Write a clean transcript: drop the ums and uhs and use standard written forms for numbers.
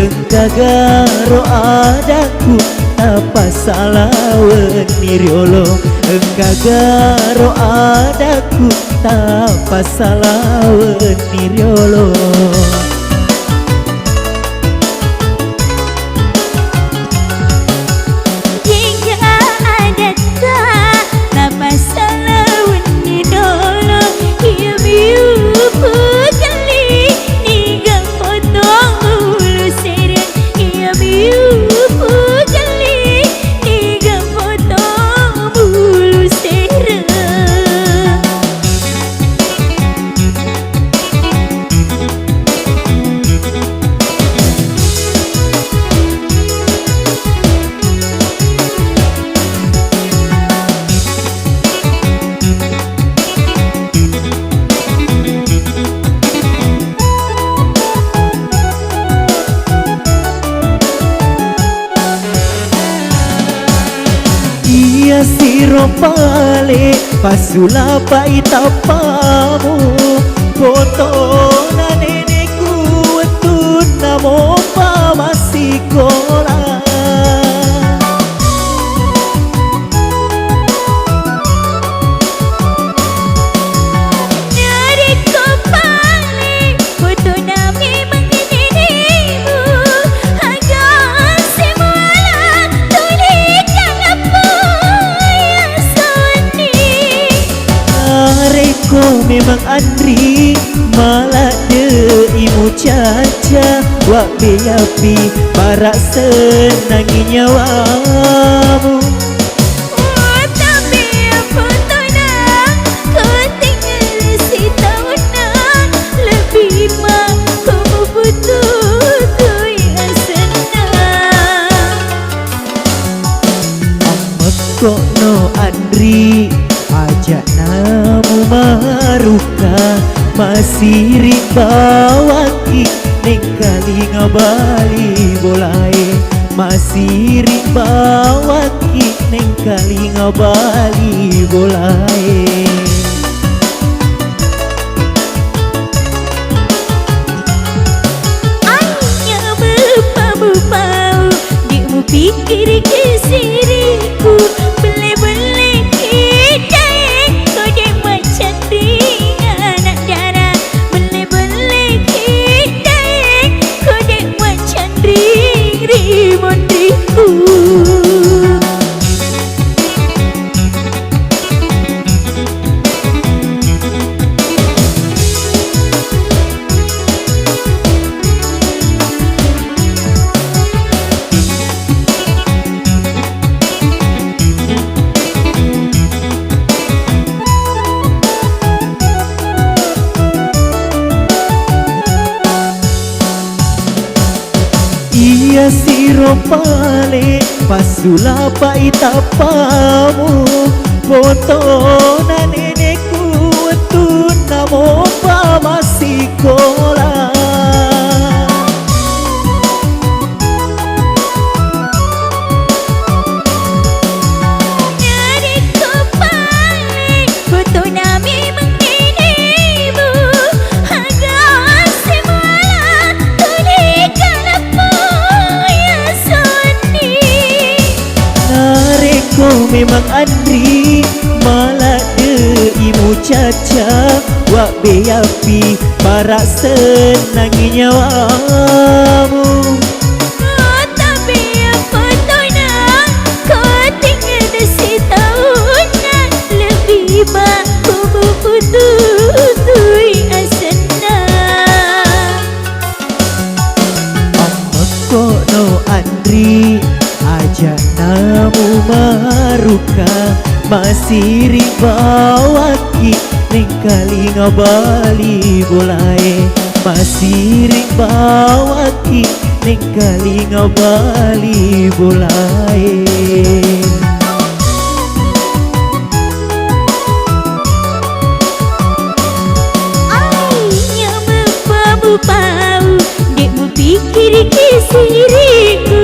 Engkagaro adaku apa salah weniriolo. Engkagaro adaku apa salah weniriolo. Ia siro pale pasula paitapamu foto na neneku etun namo pamasikola. Ko memang Andri malah deimu caca wak beapi barak senangi nyawamu. Tapi apa tonang kau tinggal si tahun lebih mak kamu butuh tu yang senang. Amat kok no Andri ajak namu maruka masih ribawaki neng kali ngabali bolai. Masih ribawaki neng kali ngabali bolai. Hanya berpau-pau dimu pikir ke siriku boleh-boleh kita kau dia macam dengan anak darah. Boleh-boleh kita kau dia macam rimondriku. Ia siro pale pasula paitapamu foto na neneku etun namo pamasikola. Dari kepala foto nami menginimu agar semula tulikan apa yang sunyi. Nareko memang Andri malah deimu caca wak beapi barak senangi nyawamu. Tapi apa tonang kau tinggal si tahun lebih mak kamu butuh tu yang senang. Amat kok no Andri ajak namu maruka masih ribawaki neng kali ngabali bolai. Masih ribawaki neng kali ngabali bolai. Hanya berpau-pau dimu pikir ke siriku